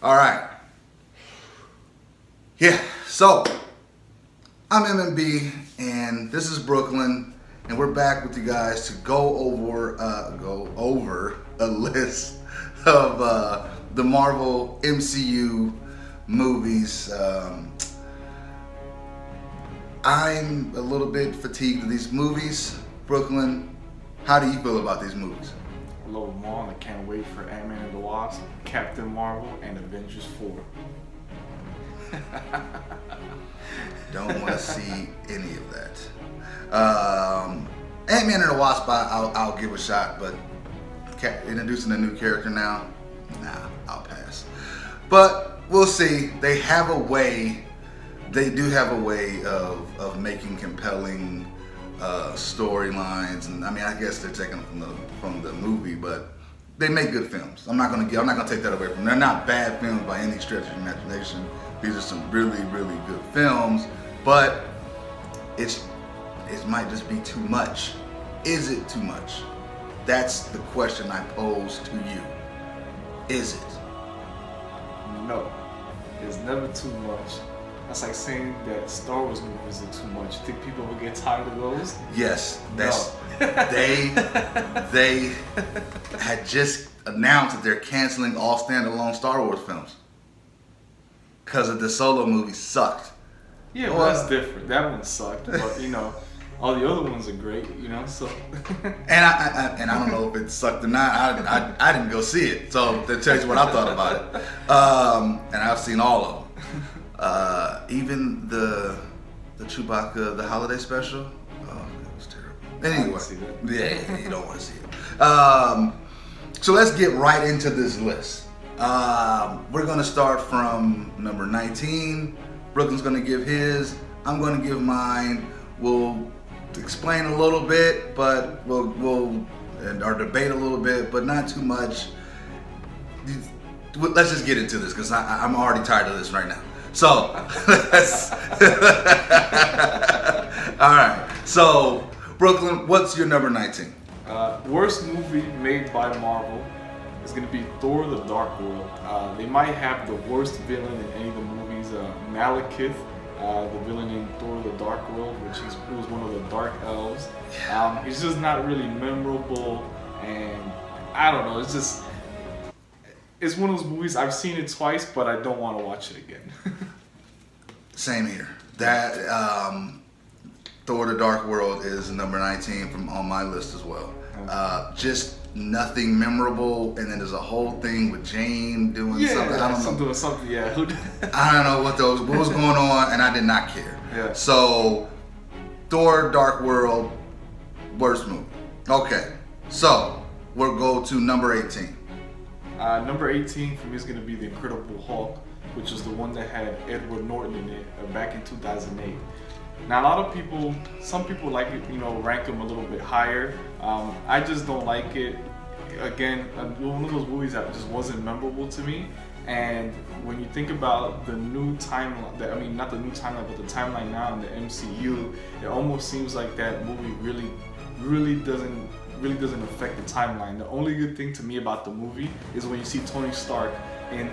All right. Yeah, so I'm MMB, and this is Brooklyn, and we're back with you guys to go over a list of the Marvel MCU movies. I'm a little bit fatigued of these movies. Brooklyn, how do you feel about these movies? I love them all, and I can't wait for Ant-Man and the Wasp, Captain Marvel, and Avengers 4. Don't want to see any of that. Ant-Man and the Wasp, I'll give a shot, but introducing a new character now, nah, I'll pass. But we'll see. They do have a way of making compelling storylines, and I mean, I guess they're taking from the movie, but they make good films. I'm not gonna take that away from them. They're not bad films by any stretch of the imagination. These are some really, really good films, but it might just be too much. Is it too much? That's the question I pose to you. Is it? No, it's never too much. That's like saying that Star Wars movies are too much. You think people will get tired of those? Yes, that's no. they had just announced that they're canceling all standalone Star Wars films because of the Solo movie sucked. Yeah, well, that's different. That one sucked, but all the other ones are great. So. And I don't know if it sucked or not. I didn't go see it, so that tells you what I thought about it. And I've seen all of them. Even the Chewbacca, the holiday special. Oh, it was terrible. Anyway, yeah, you don't want to see it. So let's get right into this list. We're gonna start from number 19. Brooklyn's gonna give his. I'm gonna give mine. We'll explain a little bit, but we'll debate a little bit, but not too much. Let's just get into this because I'm already tired of this right now. So, all right. So, Brooklyn, what's your number 19? Worst movie made by Marvel is going to be Thor: The Dark World. They might have the worst villain in any of the movies. Malekith, the villain in Thor: The Dark World, which was one of the Dark Elves. He's just not really memorable, and I don't know. It's one of those movies, I've seen it twice, but I don't want to watch it again. Same here. That Thor: The Dark World is number 19 on my list as well. Just nothing memorable, and then there's a whole thing with Jane doing something. I don't know. Doing something, yeah. I don't know what was going on, and I did not care. Yeah. So, Thor: Dark World, worst movie. Okay, so we'll go to number 18. Number 18 for me is going to be The Incredible Hulk, which is the one that had Edward Norton in it back in 2008. Now, some people like it, rank him a little bit higher. I just don't like it. Again, one of those movies that just wasn't memorable to me. And when you think about the new timeline, not the new timeline, but the timeline now in the MCU, it almost seems like that movie really doesn't affect the timeline. The only good thing to me about the movie is when you see Tony Stark was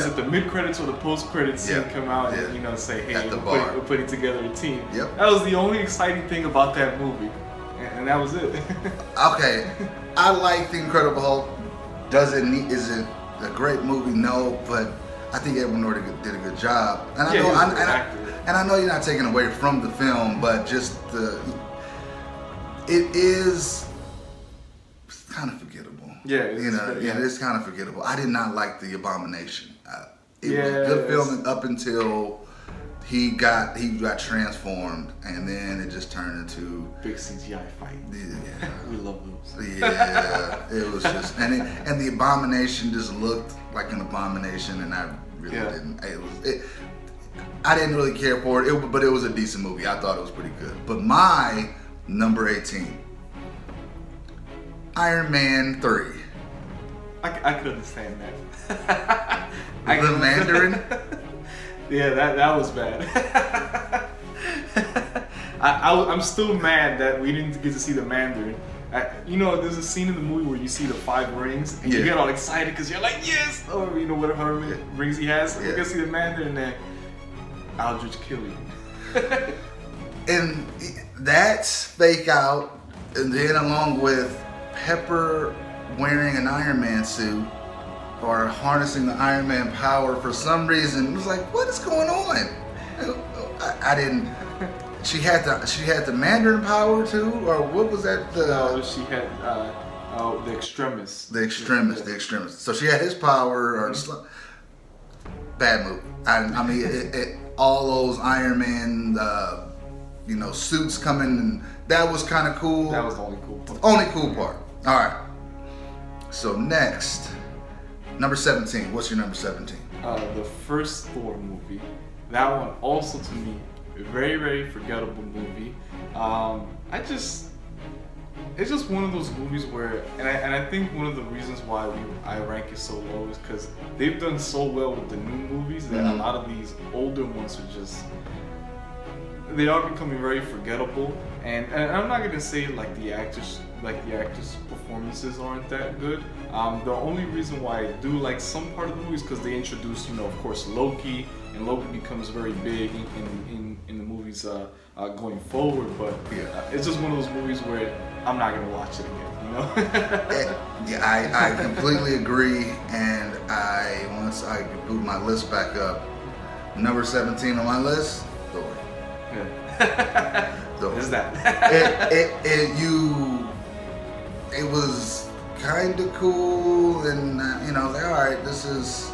it the mid credits or the post credits scene come out and say, hey, we're putting together a team. Yep. That was the only exciting thing about that movie, and that was it. Okay, I like The Incredible Hulk. Is it a great movie? No, but I think Edward Norton did a good job. And I know you're not taking away from the film, but just it is kind of forgettable. Yeah, it's kind of forgettable. I did not like The Abomination. It was a good film up until he got transformed, and then it just turned into big CGI fight. Yeah, we love those. Yeah, it was just and The Abomination just looked like an abomination, and I really didn't. I didn't really care for it, but it was a decent movie. I thought it was pretty good. But my number 18, Iron Man 3. I could understand that. The Mandarin? Yeah, that was bad. I'm still mad that we didn't get to see the Mandarin. You know, there's a scene in the movie where you see the 5 rings and you get all excited because you're like, yes, or you know whatever rings he has. You can see the man there and then Aldrich kill you. And that's fake out, and then along with Pepper wearing an Iron Man suit or harnessing the Iron Man power for some reason, it was like, what is going on? I didn't. She had the Mandarin power too, or what was that? No, she had the Extremis. The Extremis. So she had his power, or bad movie. I mean, all those Iron Man, suits coming, and that was kind of cool. That was the only cool part. Only cool part. All right. So next, number 17. What's your number 17? The first Thor movie. That one also to me, a very, very forgettable movie. It's just one of those movies where, and I think one of the reasons why I rank it so low is because they've done so well with the new movies that a lot of these older ones are just, they are becoming very forgettable. And I'm not gonna say like the actors' performances aren't that good. The only reason why I do like some part of the movie is because they introduce, of course, Loki, and Loki becomes very big in the movies going forward. But it's just one of those movies where I'm not gonna watch it again. I completely agree. And once I boot my list back up, number 17 on my list, Thor. So is that? It was kind of cool, and I was like, all right, this is.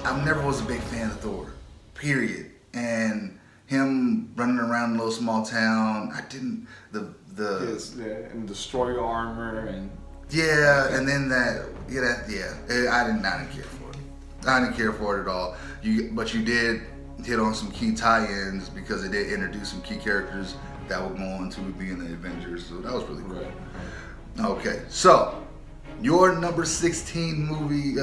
I never was a big fan of Thor, period. And him running around a little small town, I didn't and destroyer armor and and then I didn't care for it. I didn't care for it at all. But you did hit on some key tie-ins because it did introduce some key characters that would go on to be in the Avengers, so that was really cool. Right. Okay, so your number 16 movie,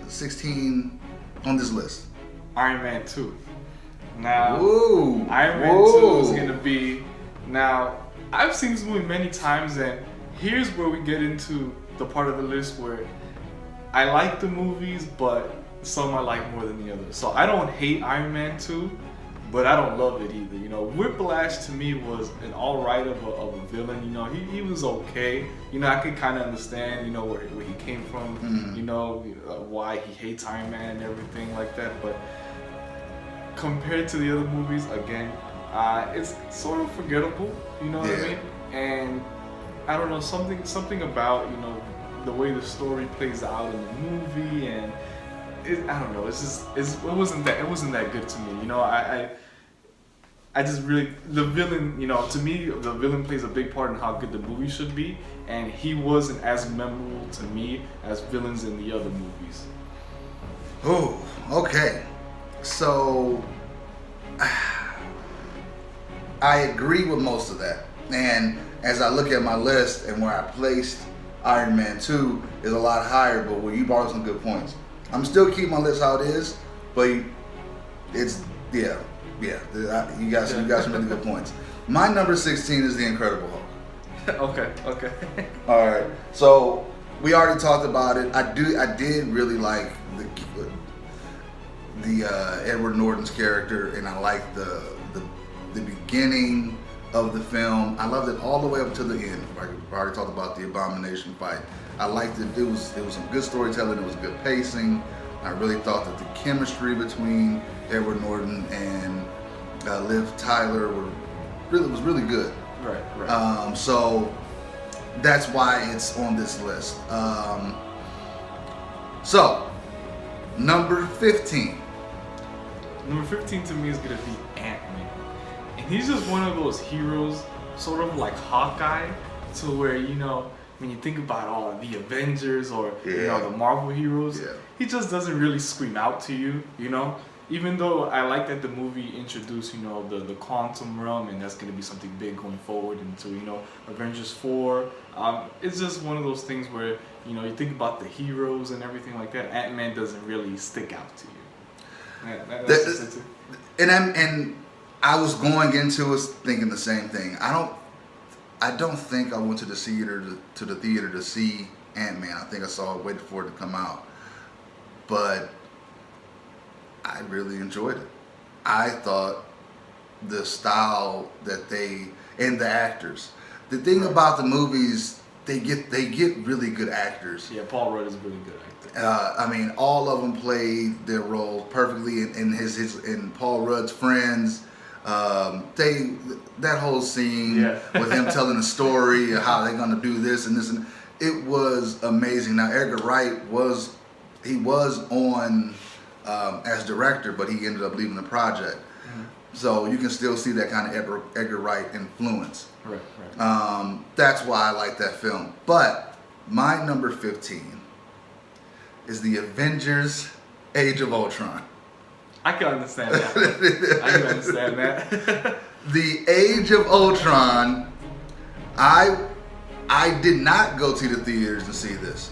16 on this list. Iron Man 2. Now, Ooh. Iron Man 2 is gonna be. Now, I've seen this movie many times, and here's where we get into the part of the list where I like the movies, but some I like more than the others. So I don't hate Iron Man 2, but I don't love it either. Whiplash to me was an alright of a villain. He was okay. I could kind of understand, where he came from, why he hates Iron Man and everything like that. But compared to the other movies, again, it's sort of forgettable. You know what I mean? And I don't know, something about the way the story plays out in the movie, and I don't know. It wasn't that good to me. I just really, the villain, to me, the villain plays a big part in how good the movie should be, and he wasn't as memorable to me as villains in the other movies. Oh, okay. So, I agree with most of that. And as I look at my list and where I placed Iron Man 2 is a lot higher, but where you brought up some good points. I'm still keeping my list how it is, but it's, you got some really good points. My number 16 is The Incredible Hulk. Okay. All right. So we already talked about it. I did really like the Edward Norton's character, and I liked the beginning of the film. I loved it all the way up to the end. I already talked about the Abomination fight. I liked it. It was some good storytelling. It was good pacing. I really thought that the chemistry between Edward Norton and Liv Tyler was really good. Right. So that's why it's on this list. So number 15. Number 15 to me is gonna be Ant-Man, and he's just one of those heroes, sort of like Hawkeye, to where when you think about all the Avengers or the Marvel heroes, he just doesn't really scream out to you, Even though I like that the movie introduced, the quantum realm, and that's going to be something big going forward into, Avengers 4. It's just one of those things where, you think about the heroes and everything like that. Ant-Man doesn't really stick out to you. That's just it. And I was going into it thinking the same thing. I don't think I went to the theater to see Ant-Man. I think I saw it, waited for it to come out. But I really enjoyed it. I thought the style that and the actors. The thing about the movies, they get really good actors. Yeah, Paul Rudd is a really good actor. I mean, all of them played their roles perfectly. In Paul Rudd's friends, that whole scene with him telling a story of how they're gonna do this and this, and it was amazing. Now Edgar Wright was on as director, but he ended up leaving the project. So you can still see that kind of Edgar Wright influence. Right. That's why I like that film. But my number 15 is the Avengers: Age of Ultron. I can understand that. The Age of Ultron. I did not go to the theaters to see this.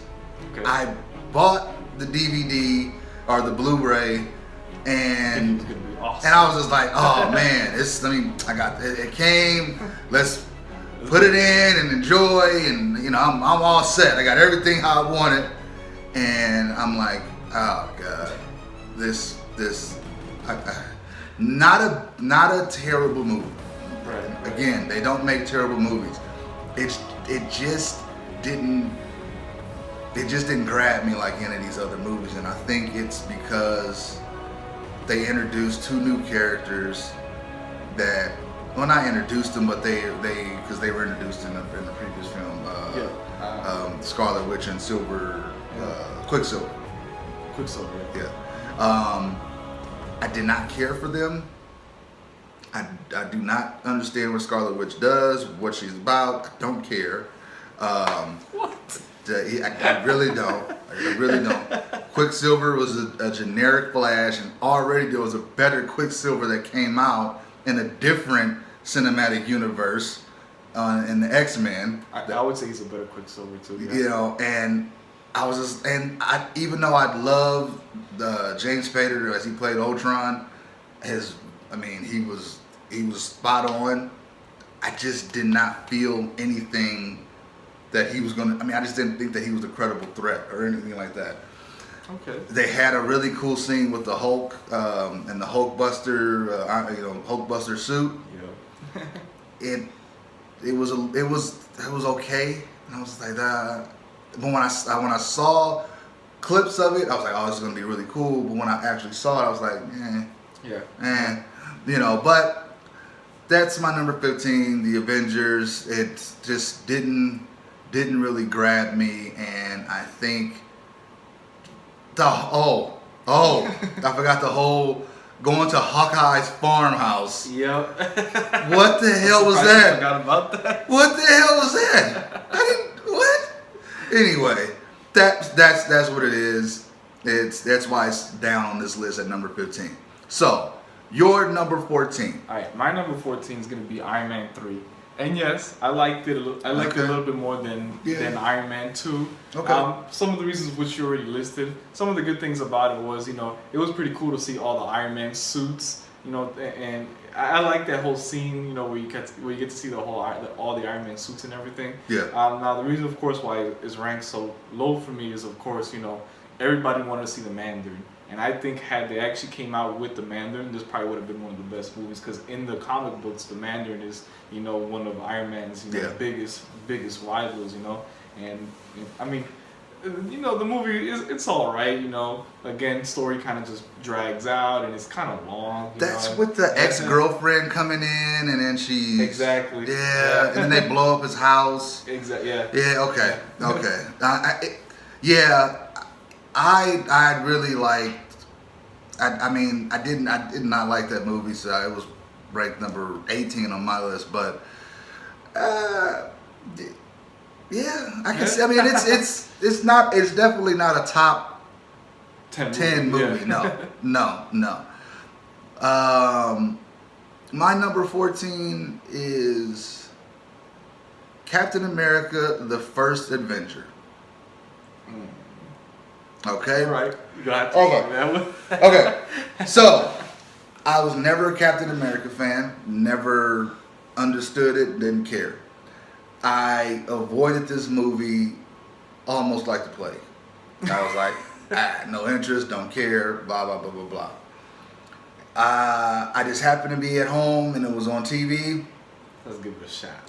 Okay. I bought the DVD or the Blu-ray, and awesome. And I was just like, oh man, it came. Let's put it in and enjoy, and I'm all set. I got everything how I want it, and I'm like, oh god, not a terrible movie. Right. Again, they don't make terrible movies. It just didn't grab me like any of these other movies, and I think it's because they introduced two new characters that, well, not introduced them, but because they were introduced in the previous film, Scarlet Witch and Quicksilver. Yeah. I did not care for them. I do not understand what Scarlet Witch does, what she's about. I don't care. What? I really don't. I really don't. Quicksilver was a generic Flash, and already there was a better Quicksilver that came out in a different cinematic universe in the X-Men. I would say he's a better Quicksilver too. Yeah. And I was just, even though I love James Spader as he played Ultron, he was spot on. I just did not feel anything that he was I just didn't think that he was a credible threat or anything like that. Okay. They had a really cool scene with the Hulk and the Hulkbuster, Hulkbuster suit. Yeah. It was okay, and I was like that. But when I saw clips of it, I was like, oh, this is gonna be really cool. But when I actually saw it, I was like, But that's my number 15, the Avengers. It just didn't really grab me, and I think I forgot the whole going to Hawkeye's farmhouse. Yep. What the hell was that? I forgot about that. What the hell was that? What? Anyway, that's what it is. That's why it's down on this list at number 15. So, your number 14. All right, my number 14 is going to be Iron Man 3. And yes, I liked it. I liked it a little bit more than Iron Man 2. Okay. Some of the reasons which you already listed. Some of the good things about it was, it was pretty cool to see all the Iron Man suits. And I like that whole scene, where you get to see all the Iron Man suits and everything. Yeah. Now the reason, of course, why it's ranked so low for me is, of course, everybody wanted to see the Mandarin. And I think had they actually came out with the Mandarin, this probably would have been one of the best movies, because in the comic books, the Mandarin is, one of Iron Man's, biggest rivals, And I mean, the movie it's all right, Again, story kind of just drags out and it's kind of long. That's with the ex-girlfriend coming in, and then she exactly. Yeah, and then they blow up his house. Exactly. Yeah. Yeah. Okay. Okay. I really liked. I did not like that movie, so it was ranked number 18 on my list. But I can see. I mean, it's definitely not a top 10 movie. Yeah. No. My number 14 is Captain America: The First Adventure. Okay. All right. You got to take that one. Okay. So, I was never a Captain America fan. Never understood it. Didn't care. I avoided this movie almost like the plague. I was like, no interest, don't care, blah, blah, blah, blah, blah. I just happened to be at home and it was on TV. Let's give it a shot.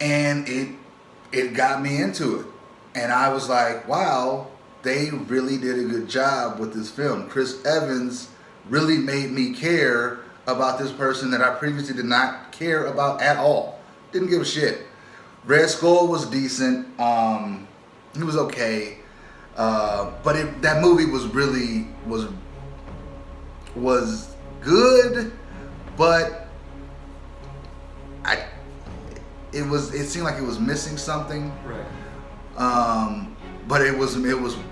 And it got me into it. And I was like, wow, they really did a good job with this film. Chris Evans really made me care about this person that I previously did not care about at all. Didn't give a shit. Red Skull was decent. He was okay. But that movie was really was good, but it seemed like it was missing something. Right. But it was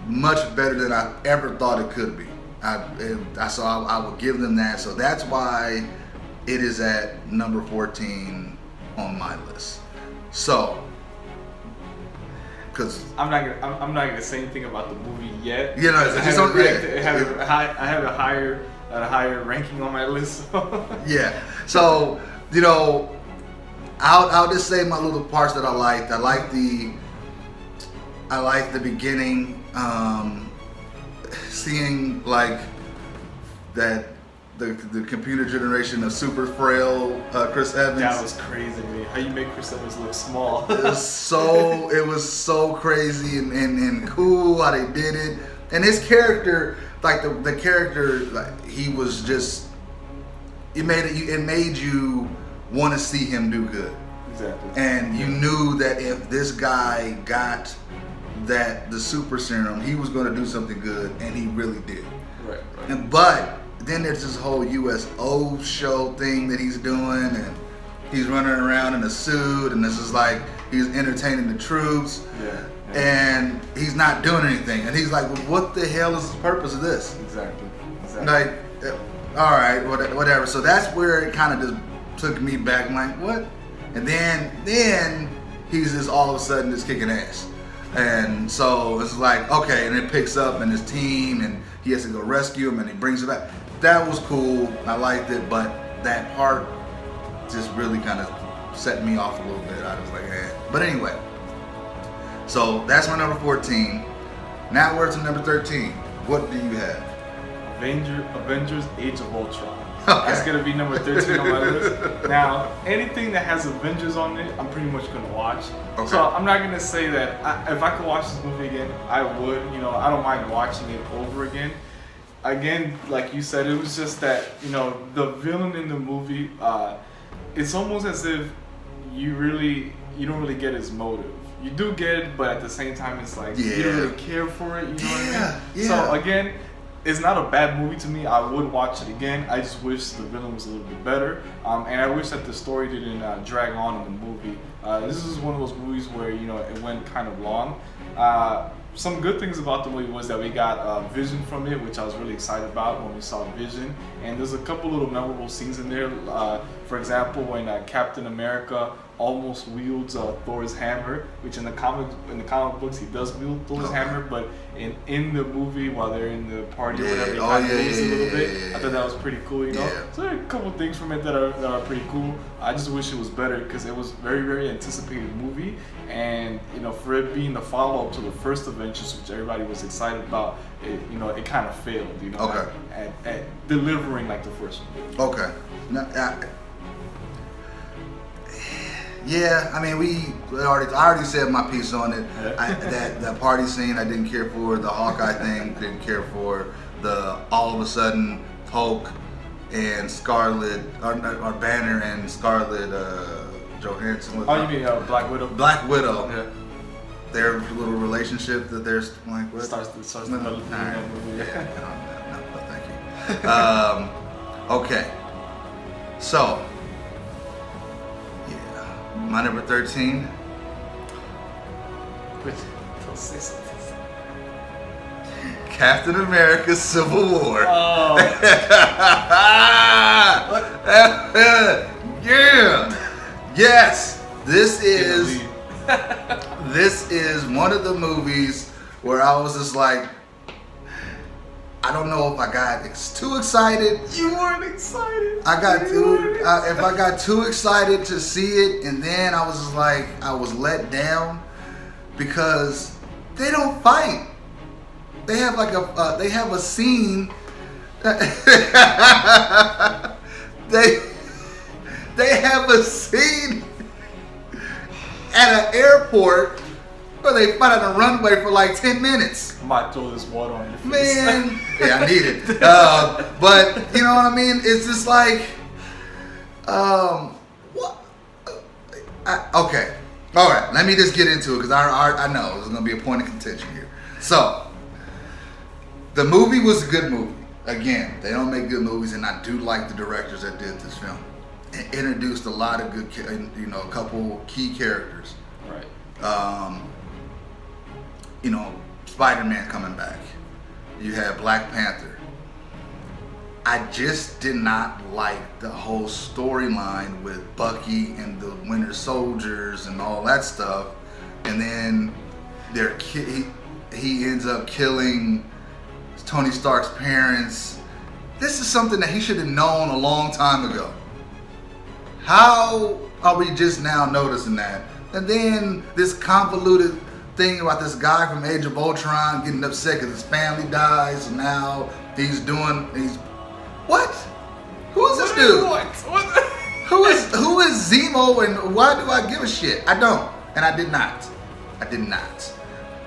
much better than I ever thought it could be. I would give them that. So that's why it is at number 14 on my list. So, because I'm not gonna say anything about the movie yet. You know, I have a higher ranking on my list. Yeah. So, you know, I'll just say my little parts that I liked. I like the beginning, seeing like that the computer generation of super frail Chris Evans. That was crazy to me. How you make Chris Evans look small? It was so crazy and cool how they did it. And his character, like the character, like he was just, it made you want to see him do good. Exactly. And you knew that if this guy got the super serum, he was going to do something good, and he really did. Right. But then there's this whole USO show thing that he's doing, and he's running around in a suit, and this is like he's entertaining the troops. Yeah. And he's not doing anything, and he's like, well, what the hell is the purpose of this? Exactly. Like, all right, whatever. So that's where it kind of just took me back. I'm like, what? And then he's just all of a sudden just kicking ass. And so it's like, okay, and it picks up and his team, and he has to go rescue him, and he brings it back. That was cool. I liked it, but that part just really kind of set me off a little bit. I was like, eh. But anyway, so that's my number 14. Now we're to number 13. What do you have? Avengers Age of Ultron. Okay. That's gonna be number 13 on my list. Now, anything that has Avengers on it, I'm pretty much gonna watch. Okay. So I'm not gonna say that if I could watch this movie again, I would. You know, I don't mind watching it over again. Again, like you said, it was just that, you know, the villain in the movie, it's almost as if you don't really get his motive. You do get it, but at the same time, it's like you don't really care for it. You know what I mean? Yeah. So again, it's not a bad movie to me. I would watch it again. I just wish the villain was a little bit better, and I wish that the story didn't drag on in the movie. This is one of those movies where, you know, it went kind of long. Some good things about the movie was that we got Vision from it, which I was really excited about when we saw Vision. And there's a couple little memorable scenes in there. For example, when Captain America almost wields Thor's hammer, which in the comic books he does wield Thor's hammer, but in the movie while they're in the party or whatever, he kind of moves a little bit. I thought that was pretty cool, you know. Yeah. So there are a couple things from it that are pretty cool. I just wish it was better because it was very, very anticipated movie, and you know, for it being the follow-up to the first Avengers, which everybody was excited about, it kind of failed, you know, okay, at delivering like the first one. Okay. Now, yeah, I mean, I already said my piece on it. That party scene I didn't care for. The Hawkeye thing didn't care for. The all of a sudden Hulk and Scarlet, or Banner and Scarlet Johansson. Oh, you mean Black Widow? Black Widow. Yeah. Their little relationship that there's like what? Starts developing in that movie. Yeah, no, thank you. Okay, so. My number 13. Captain America: Civil War. Oh. Yeah. Yes. This is one of the movies where I was just like, I don't know if I got too excited. You weren't excited. I got too. If I got too excited to see it, and then I was just like, I was let down because they don't fight. They have like they have a scene. They have a scene at an airport where they fight on a runway for like 10 minutes. I might throw this water on your face. Man, yeah, I need it. But you know what I mean? It's just like, what? Okay, all right. Let me just get into it because I know there's gonna be a point of contention here. So, the movie was a good movie. Again, they don't make good movies, and I do like the directors that did this film. It introduced a lot of good, a couple key characters. Right. Spider-Man coming back. You had Black Panther. I just did not like the whole storyline with Bucky and the Winter Soldiers and all that stuff. And then he ends up killing Tony Stark's parents. This is something that he should have known a long time ago. How are we just now noticing that? And then this convoluted thing about this guy from Age of Ultron getting upset because his family dies, and now he's what? Who is this dude? Who is Zemo, and why do I give a shit? I don't, and I did not.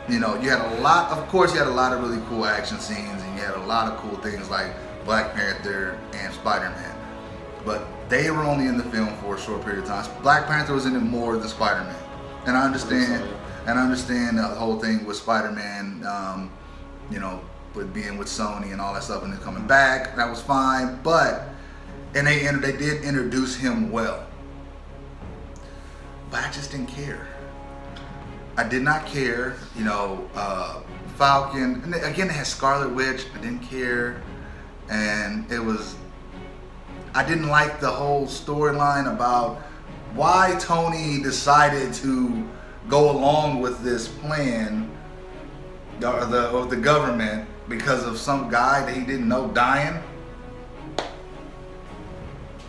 You had a lot. Of course, you had a lot of really cool action scenes, and you had a lot of cool things like Black Panther and Spider-Man, but they were only in the film for a short period of time. Black Panther was in it more than Spider-Man, and I understand. And I understand the whole thing with Spider-Man, with being with Sony and all that stuff, and then coming back. That was fine, and they did introduce him well, but I just didn't care. I did not care. Falcon, and again, they had Scarlet Witch. I didn't care, and I didn't like the whole storyline about why Tony decided to go along with this plan of the government because of some guy that he didn't know dying.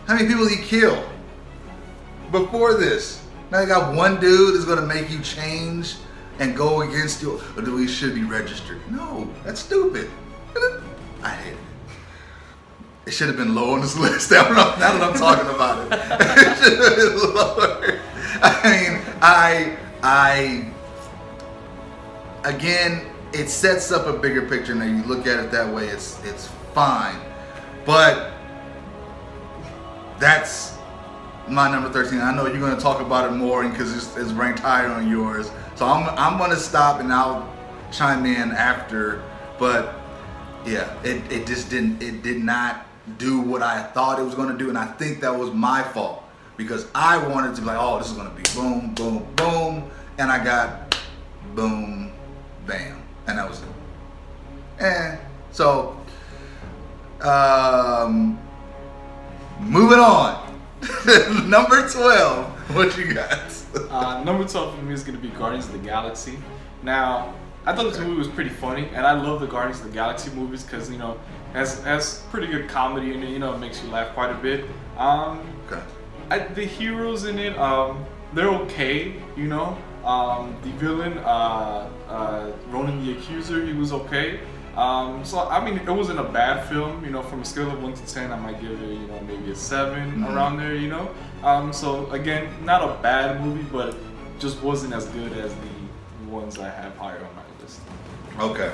How many people he killed before this? Now you got one dude that's gonna make you change and go against you. Or do we should be registered? No, that's stupid. I hate it. It should have been low on this list. Now that I'm talking about it, it should have been lower. Again, it sets up a bigger picture, and you look at it that way, it's fine. But that's my number 13. I know you're going to talk about it more because it's ranked higher on yours. So I'm going to stop and I'll chime in after. But yeah, it did not do what I thought it was going to do, and I think that was my fault. Because I wanted to be like, oh, this is going to be boom, boom, boom. And I got boom, bam. And that was it. So, moving on. Number 12. What you got? Number 12 for me is going to be Guardians of the Galaxy. Now, I thought this movie was pretty funny. And I love the Guardians of the Galaxy movies because, has pretty good comedy in it. It makes you laugh quite a bit. Okay. The heroes in it, they're okay, the villain, Ronan the Accuser, he was okay. It wasn't a bad film, from a scale of 1 to 10, I might give it, maybe a 7 around there, So again, not a bad movie, but just wasn't as good as the ones I have higher on my list. Okay.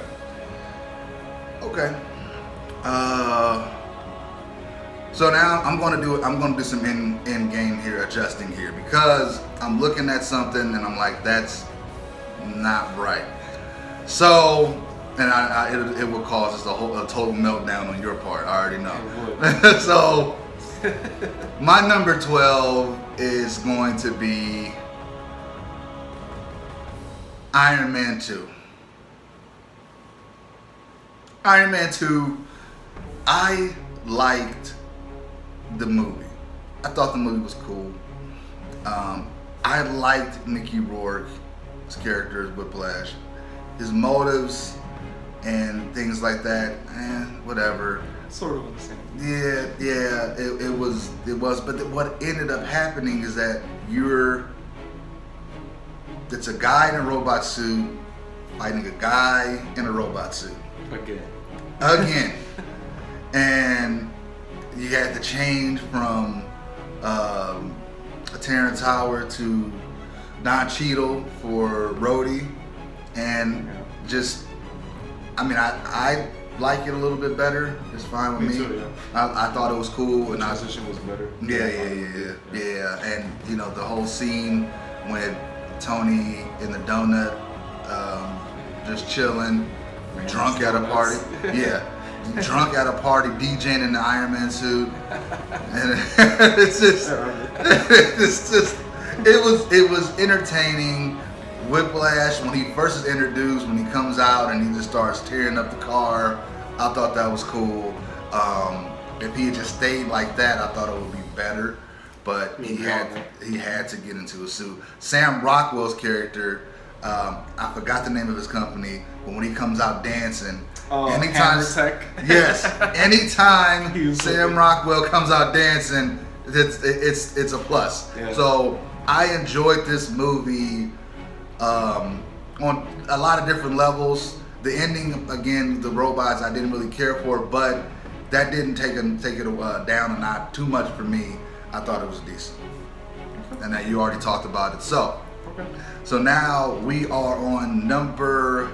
So now I'm going to do some in game here, adjusting here, because I'm looking at something and I'm like, that's not right. So, and it will cause just a total meltdown on your part. I already know. So, my number 12 is going to be Iron Man 2. Iron Man 2, I liked the movie. I thought the movie was cool. I liked Mickey Rourke's character as Whiplash. His motives, and things like that. Whatever. Sort of understand. Yeah, it was. But what ended up happening is that it's a guy in a robot suit fighting a guy in a robot suit. Again. And you had to change from a Terrence Howard to Don Cheadle for Rhodey, and just, I mean, I like it a little bit better. It's fine with me. Too, yeah. I thought it was cool, The and transition was better. Yeah. And you know, the whole scene with Tony in the donut, just chilling, drunk at a party. Yeah. Drunk at a party, DJing in the Iron Man suit, and it was entertaining. Whiplash when he first is introduced, when he comes out and he just starts tearing up the car, I thought that was cool. If he had just stayed like that, I thought it would be better. But he had to get into a suit. Sam Rockwell's character, I forgot the name of his company, but when he comes out dancing. Anytime Sam Rockwell comes out dancing, it's a plus. Yeah. So I enjoyed this movie on a lot of different levels. The ending, again, the robots, I didn't really care for, but that didn't take it down a notch too much for me. I thought it was decent, and that you already talked about it. So now we are on number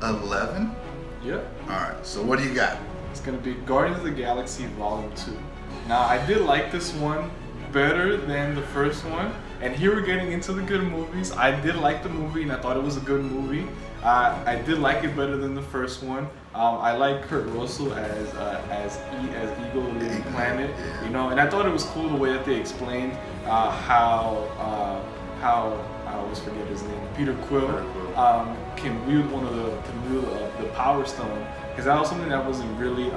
11? Yeah. Alright, so what do you got? It's going to be Guardians of the Galaxy Volume 2. Now, I did like this one better than the first one. And here we're getting into the good movies. I did like the movie, and I thought it was a good movie. I did like it better than the first one. I like Kurt Russell as Eagle of the Planet, you know. And I thought it was cool the way that they explained how I always forget his name, Peter Quill, can wield the Power Stone, because that was something that wasn't really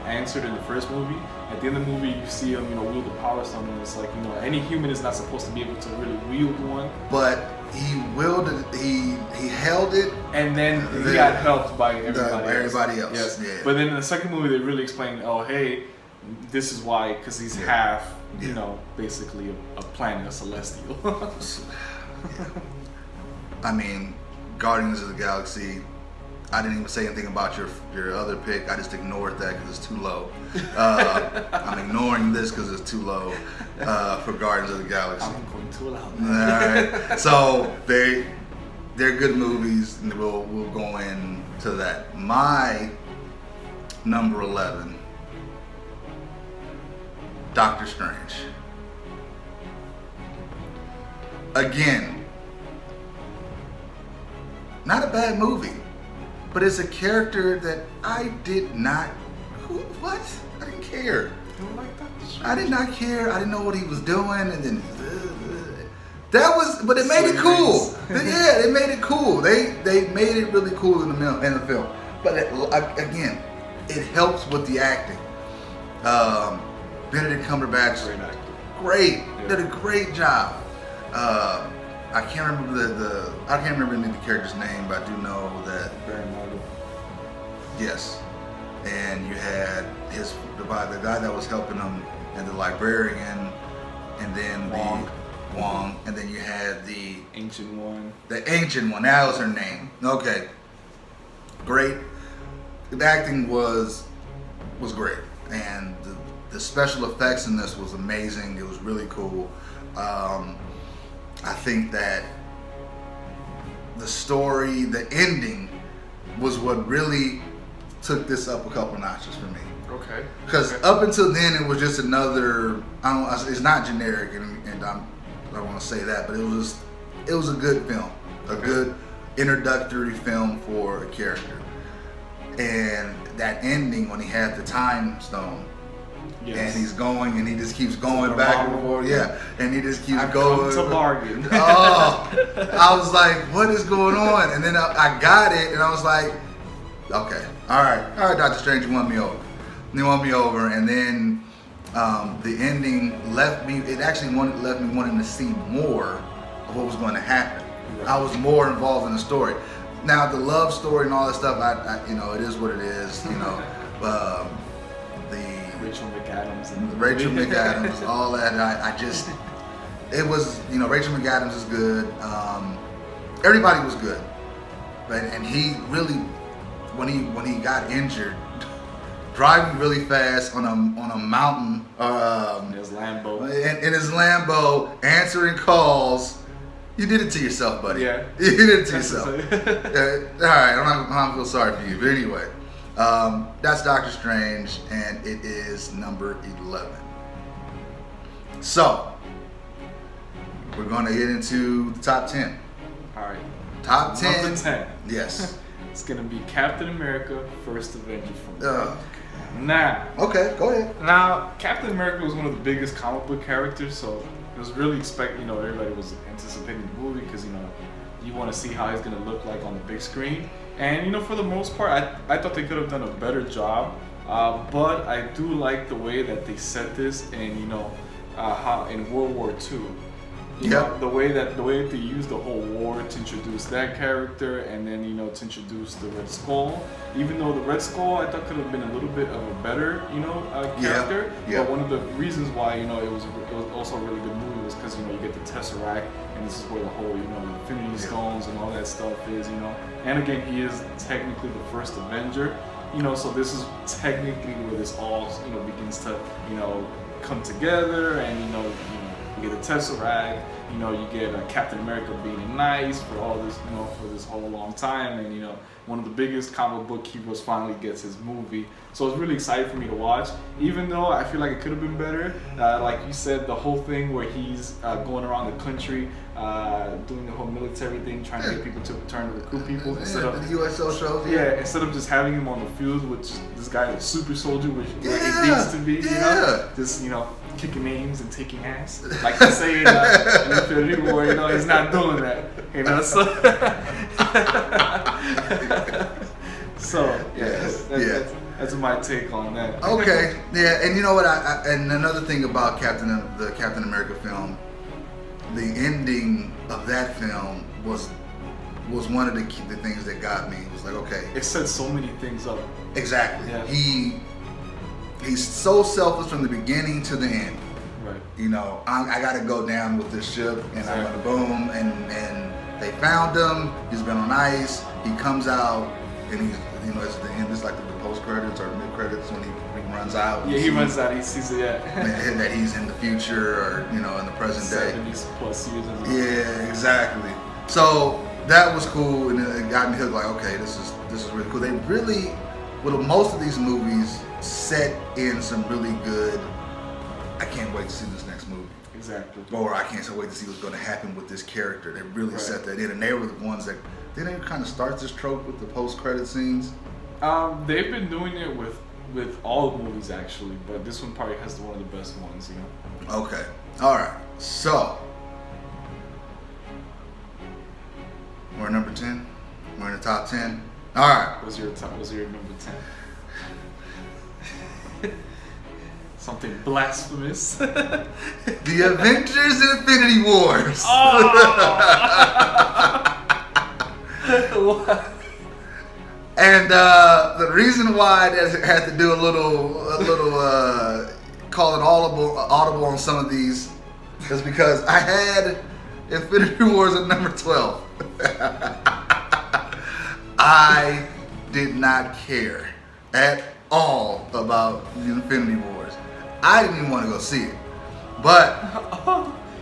answered in the first movie. At the end of the movie, you see him, wield the Power Stone, and it's like, any human is not supposed to be able to really wield one. But he wielded, he held it, and then he got helped by everybody else. Yes. Yeah. But then in the second movie, they really explained, oh hey, this is why, because he's half, basically a planet, a celestial. I mean, Guardians of the Galaxy, I didn't even say anything about your other pick. I just ignored that because it's too low. I'm ignoring this because it's too low for Guardians of the Galaxy. I'm going too loud. All right. So they're good movies, and we'll go into that. My number 11, Doctor Strange. Again, not a bad movie, but it's a character that I did not. What? I didn't care. You don't like Doctor Strange? I did not care. I didn't know what he was doing, and then but it made it cool. Yeah, they made it cool. They made it really cool in the film. But again, it helps with the acting. Benedict Cumberbatch, great, did a great job. I can't remember I can't remember any of the character's name, but I do know that. Yes, and you had the guy that was helping him, and the librarian, and then Wong, and then you had the Ancient One. The Ancient One, that was her name. Okay, great. The acting was great, and the special effects in this was amazing. It was really cool. I think that the story, the ending, was what really took this up a couple notches for me. Okay. Because up until then, it was just another. It's not generic, and I don't want to say that, but it was a good film, a good introductory film for a character. And that ending when he had the time stone. Yes. And he's going, and he just keeps going back and forth. Yeah, and he just keeps going. Come to bargain. Oh, I was like, what is going on? And then I got it, and I was like, okay, all right, Doctor Strange, you won me over. And then the ending left me. It actually left me wanting to see more of what was going to happen. Right. I was more involved in the story. Now the love story and all that stuff, I you know, it is what it is. You know, the Rachel McAdams and Rachel McAdams, all that. I just, it was, you know, Rachel McAdams is good. Everybody was good, and he really, when he got injured, driving really fast on a mountain, in his Lambo, in his Lambo, answering calls. You did it to yourself, buddy. Yeah. You did it to yourself. All right, I don't feel sorry for you. But anyway, that's Doctor Strange, and it is number 11. So, we're going to get into the top 10. All right. Top 10. Number 10. Yes. It's going to be Captain America, First Avenger from Now. Okay, go ahead. Now, Captain America was one of the biggest comic book characters, so it was really everybody was anticipating the movie because, you know, you want to see how he's going to look like on the big screen. And, you know, for the most part, I thought they could have done a better job. But I do like the way that they set this and, you know, how in World War II. You know, the way that they used the whole war to introduce that character, and then, you know, to introduce the Red Skull. Even though the Red Skull I thought could have been a little bit of a better, you know, character. Yeah. But one of the reasons why, you know, it was also a really good movie was because, you know, you get the Tesseract, and this is where the whole, you know, Infinity Stones and all that stuff is, you know. And again, he is technically the first Avenger, you know. So this is technically where this all, you know, begins to, you know, come together, and you get the Tesseract, you know, you get Captain America being nice for all this, you know, for this whole long time, and, you know, one of the biggest comic book heroes finally gets his movie. So it's really exciting for me to watch, even though I feel like it could have been better. Like you said, the whole thing where he's going around the country, doing the whole military thing, trying to get people to return to recruit people instead of the USO shows. instead of just having him on the field, which this guy is a super soldier, which he needs to be, you know, just, you know, kicking names and taking ass, like they say in Infinity War. You know, he's not doing that. You know, so that's my take on that. Okay, yeah, and you know what? And another thing about the Captain America film, the ending of that film was one of the things that got me. It was like, okay, it set so many things up. Exactly. Yeah. He's so selfless from the beginning to the end. Right. You know, I got to go down with this ship, and I'm gonna boom, and they found him. He's been on ice. He comes out, and he's, you know, it's the end. It's like the post credits or mid credits when he runs out. Yeah, he runs out. He sees it. Yeah. That he's in the future, or, you know, in the present day. 70+ years. Yeah, exactly. So that was cool, and it got me hooked. Like, okay, this is really cool. They really, with most of these movies, set in some really good. I can't wait to see this next movie. Exactly. Or I can't wait to see what's going to happen with this character. They really set that in, and they were the ones that didn't they kind of start this trope with the post-credit scenes. They've been doing it with all the movies actually, but this one probably has one of the best ones, you know. Okay. All right. So we're at number 10. We're in the top 10. All right. What's your number 10? Something blasphemous. The Avengers Infinity Wars. What? And the reason why I had to do a little call it audible on some of these is because I had Infinity Wars at number 12. I did not care at all about the Infinity Wars. I didn't even want to go see it, but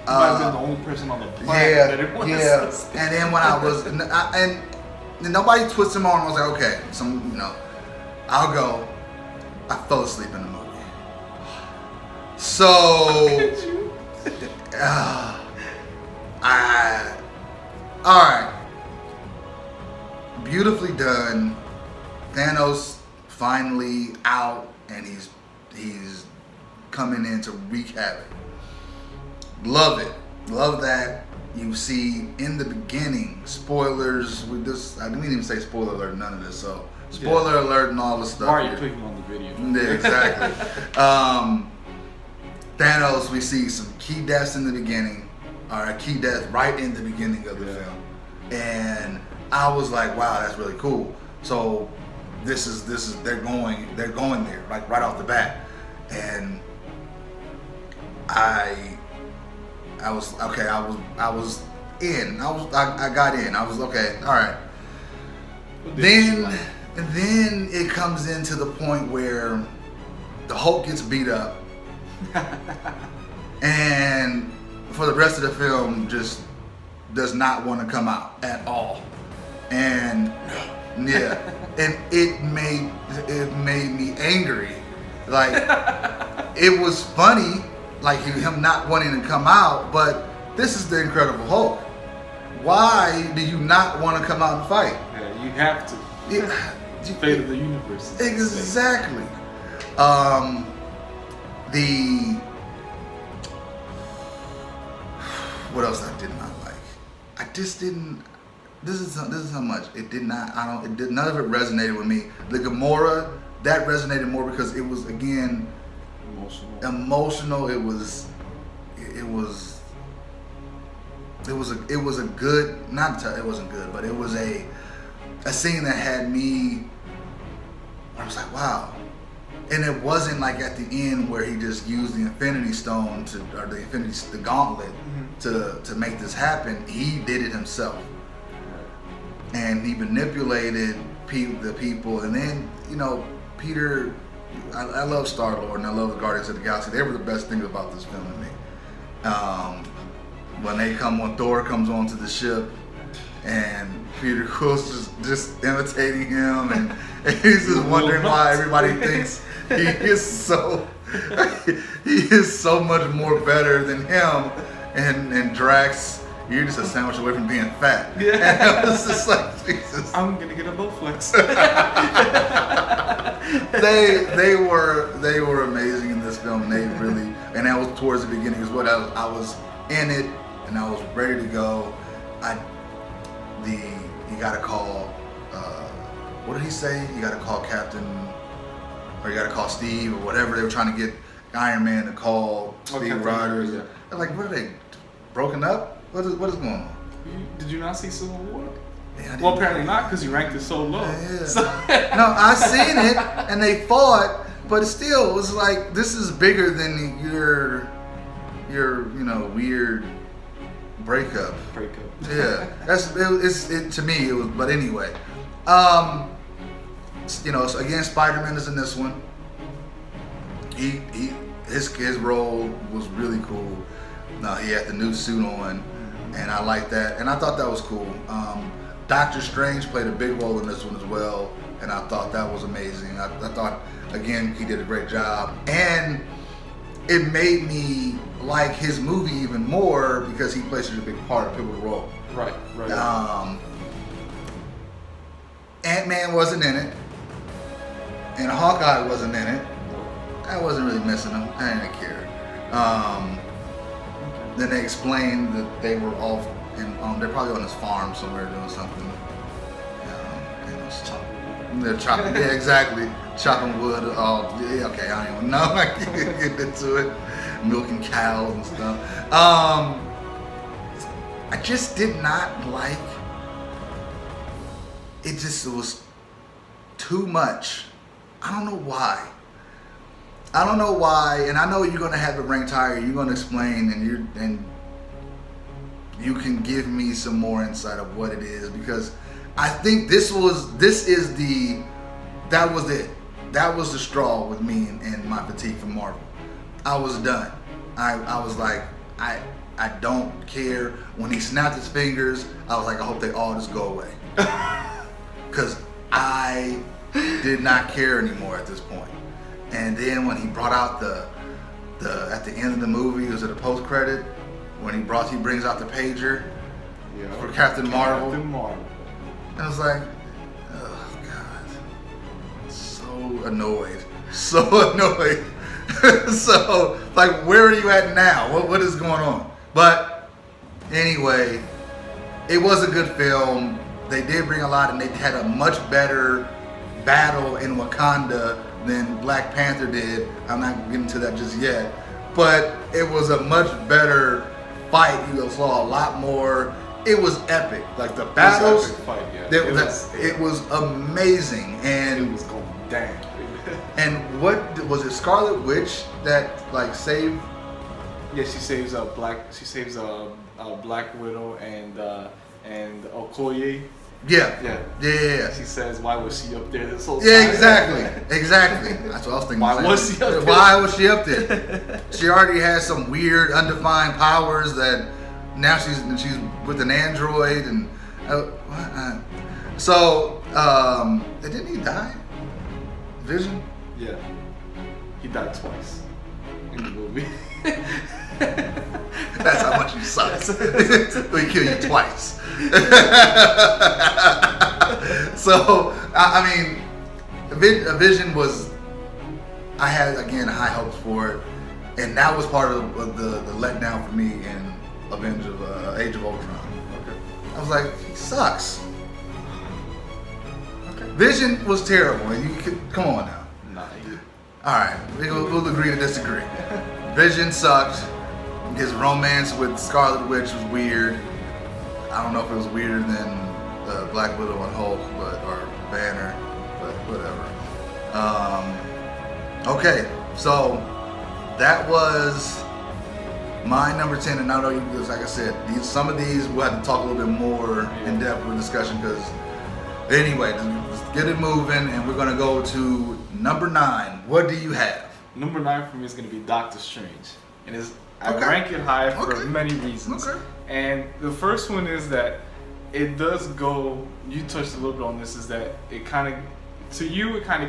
You might have been the only person on the planet that it was. Yeah. And then when I was and nobody twisted him on, I was like, okay, I'll go. I fell asleep in the movie. So all right. Beautifully done. Thanos finally out, and he's coming in to wreak havoc. Love it. Love that. You see in the beginning, spoilers with this. I didn't even say spoiler alert, none of this. So spoiler alert and all this stuff. Why are you clicking on the video? Yeah, exactly. Thanos, we see some key deaths in the beginning, or a key death right in the beginning of the film. And I was like, wow, that's really cool. So this is they're going there like right off the bat, and I was okay. I was in. I got in. I was okay. All right. Then it comes into the point where the Hulk gets beat up, and for the rest of the film just does not want to come out at all. And yeah, and it made me angry. Like, it was funny, like him not wanting to come out, but this is the Incredible Hulk. Why do you not want to come out and fight? Yeah, you have to. Yeah, It's the fate of the universe. exactly. What else I did not like? I just didn't. This is how much it did not. None of it resonated with me. The Gamora, that resonated more because it was, again, emotional. It was a good. Not it wasn't good, but it was a scene that had me. I was like, wow. And it wasn't like at the end where he just used the Infinity Stone or the Gauntlet to make this happen. He did it himself, and he manipulated the people. And then, Peter. I love Star-Lord and I love the Guardians of the Galaxy. They were the best thing about this film to me. When Thor comes onto the ship, and Peter Quill's just imitating him, and he's just wondering why everybody thinks he is so much more better than him, and Drax, you're just a sandwich away from being fat. Yeah. And I was just like, Jesus. I'm gonna get a Bowflex. They were amazing in this film. And that was towards the beginning as well. I was in it and I was ready to go. You gotta call. What did he say? You gotta call Captain, or you gotta call Steve, or whatever they were trying to get Iron Man to call Steve Rogers. Yeah. I'm like, what are they broken up? What is going on? Did you not see Civil War? Yeah, Well, apparently not, because you ranked it so low. Yeah. So- No, I seen it, and they fought, but still, it was like, this is bigger than your weird breakup. Yeah, it to me. It was, but anyway, so again, Spider-Man is in this one. His role was really cool. He had the new suit on, and I liked that, and I thought that was cool. Doctor Strange played a big role in this one as well, and I thought that was amazing. I thought, again, he did a great job, and it made me like his movie even more because he plays such a big part, a pivotal role. Right. Ant-Man wasn't in it, and Hawkeye wasn't in it. I wasn't really missing him. I didn't care. Then they explained that they were off, they're probably on his farm somewhere doing something. They're chopping, yeah, exactly. Chopping wood. Oh, yeah, okay, I don't even know. I can't get into it. Milking cows and stuff. I just did not like. It was too much. I don't know why. And I know you're gonna have it ranked higher. You're gonna explain, and you can give me some more insight of what it is, because I think that was it. That was the straw with me and my fatigue from Marvel. I was done. I was like, I don't care. When he snapped his fingers, I was like, I hope they all just go away. Because I did not care anymore at this point. And then when he brought out the at the end of the movie, was it a post credit? When he brings out the pager for Captain Marvel. And I was like, oh God, so annoyed. So, like, where are you at now? What is going on? But anyway, it was a good film. They did bring a lot, and they had a much better battle in Wakanda than Black Panther did. I'm not getting to that just yet. But it was a much better fight. You saw a lot more it was epic. Like the battles, epic fight, yeah. it was amazing, and it was going down. And what was it? Scarlet Witch that like saved? Yeah, she saves a Black Widow and Okoye. Yeah. She says, "Why was she up there this whole time?" Yeah, exactly. That's what I was thinking. Why was she up there? Why was she up there? She already has some weird, undefined powers that now she's with an android and so didn't he die? Vision? Yeah, he died twice in the movie. That's how much you suck. They kill you twice. So I mean, Vision was. I had again high hopes for it, and that was part of the letdown for me in Age of Ultron. Okay. I was like, he sucks. Okay. Vision was terrible, and you could come on now. Nah, All right, we'll agree to disagree. Vision sucked. His romance with Scarlet Witch was weird. I don't know if it was weirder than Black Widow and Hulk, or Banner, but whatever. Okay, so that was my number 10, and not only because, like I said, some of these we'll have to talk a little bit more in depth with discussion. Because anyway, let's get it moving, and we're gonna go to number 9. What do you have? Number 9 for me is gonna be Doctor Strange, and I rank it high for many reasons. Okay. And the first one is that it does go. You touched a little bit on this. Is that it kind of